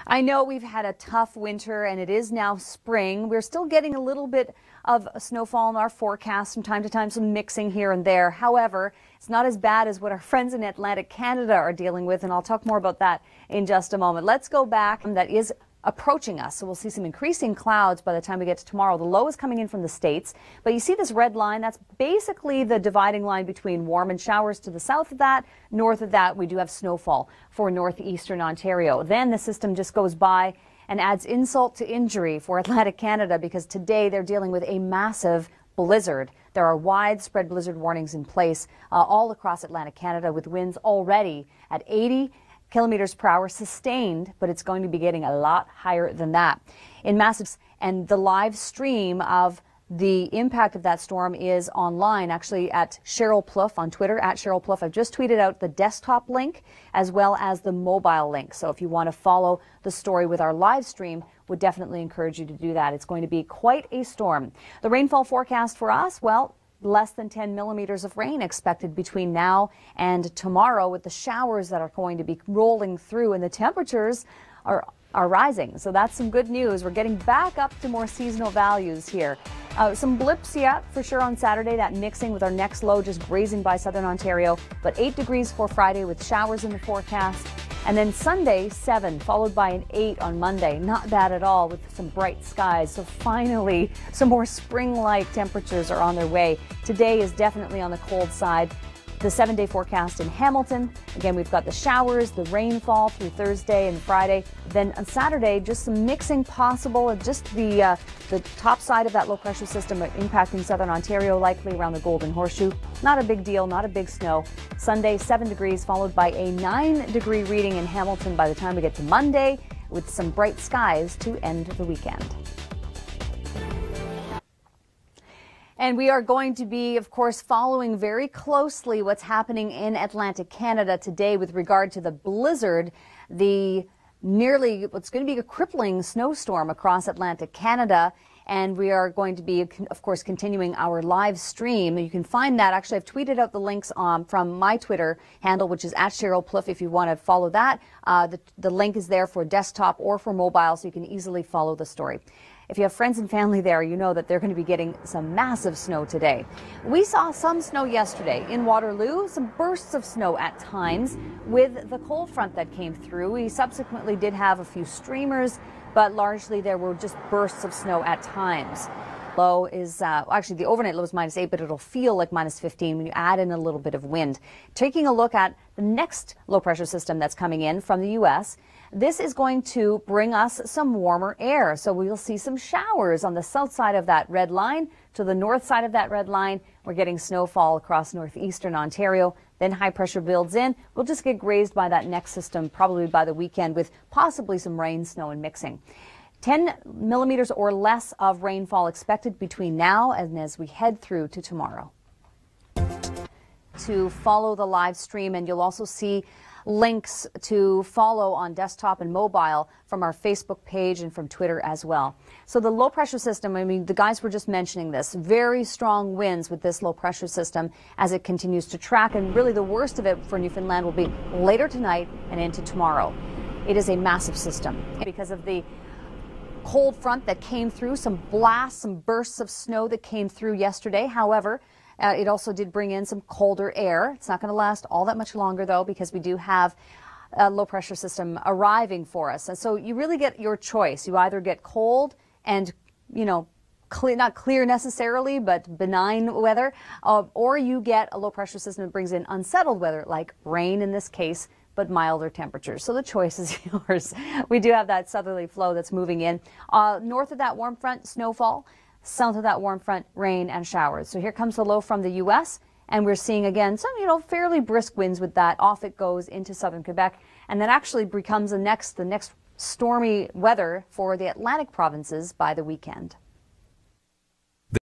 I know we've had a tough winter and it is now spring. We're still getting a little bit of snowfall in our forecast from time to time, some mixing here and there. However, it's not as bad as what our friends in Atlantic Canada are dealing with, and I'll talk more about that in just a moment. Let's go back. That is approaching us, so we'll see some increasing clouds by the time we get to tomorrow. The low is coming in from the States, but you see this red line, that's basically the dividing line between warm and showers to the south of that. North of that, we do have snowfall for northeastern Ontario. Then the system just goes by and adds insult to injury for Atlantic Canada, because today they're dealing with a massive blizzard. There are widespread blizzard warnings in place all across Atlantic Canada, with winds already at 80 kilometers per hour sustained, but it's going to be getting a lot higher than that. In Massachusetts, and the live stream of the impact of that storm is online, actually at Sheryl Plouffe on Twitter, at Sheryl Plouffe. I've just tweeted out the desktop link as well as the mobile link. So if you want to follow the story with our live stream, would definitely encourage you to do that. It's going to be quite a storm. The rainfall forecast for us, well, less than 10 millimeters of rain expected between now and tomorrow, with the showers that are going to be rolling through, and the temperatures are rising. So that's some good news. We're getting back up to more seasonal values here. Some blips, yeah, for sure on Saturday, that mixing with our next low just grazing by southern Ontario, but 8 degrees for Friday with showers in the forecast. And then Sunday, 7, followed by an 8 on Monday. Not bad at all, with some bright skies. So finally, some more spring-like temperatures are on their way. Today is definitely on the cold side. The 7-day forecast in Hamilton. Again, we've got the showers, the rainfall through Thursday and Friday. Then on Saturday, just some mixing possible. Just the top side of that low pressure system impacting southern Ontario, likely around the Golden Horseshoe. Not a big deal, not a big snow. Sunday, 7 degrees, followed by a 9-degree reading in Hamilton by the time we get to Monday, with some bright skies to end the weekend. And we are going to be, of course, following very closely what's happening in Atlantic Canada today with regard to the blizzard, what's going to be a crippling snowstorm across Atlantic Canada. And we are going to be, of course, continuing our live stream. You can find that. Actually, I've tweeted out the links from my Twitter handle, which is at Sheryl Plouffe, if you want to follow that. The link is there for desktop or for mobile, so you can easily follow the story. If you have friends and family there, you know that they're going to be getting some massive snow today. We saw some snow yesterday in Waterloo, some bursts of snow at times with the cold front that came through. We subsequently did have a few streamers, but largely there were just bursts of snow at times. Low is, actually the overnight low is -8, but it'll feel like -15 when you add in a little bit of wind. Taking a look at the next low pressure system that's coming in from the U.S., this is going to bring us some warmer air. So we'll see some showers on the south side of that red line. To the north side of that red line, we're getting snowfall across northeastern Ontario. Then high pressure builds in. We'll just get grazed by that next system probably by the weekend, with possibly some rain, snow, and mixing. 10 millimeters or less of rainfall expected between now and as we head through to tomorrow. To follow the live stream, and you'll also see links to follow on desktop and mobile from our Facebook page and from Twitter as well. So the low pressure system, I mean, the guys were just mentioning this, very strong winds with this low pressure system as it continues to track, and really the worst of it for Newfoundland will be later tonight and into tomorrow. It is a massive system because of the cold front that came through, some blasts, some bursts of snow that came through yesterday. However, it also did bring in some colder air. It's not going to last all that much longer, though, because we do have a low pressure system arriving for us. And so you really get your choice. You either get cold and, you know, not clear necessarily, but benign weather, or you get a low pressure system that brings in unsettled weather, like rain in this case, but milder temperatures. So the choice is yours. We do have that southerly flow that's moving in. North of that warm front, snowfall. South of that warm front, rain and showers. So here comes the low from the U.S., and we're seeing again some, fairly brisk winds with that. Off it goes into southern Quebec, and that actually becomes the next stormy weather for the Atlantic provinces by the weekend.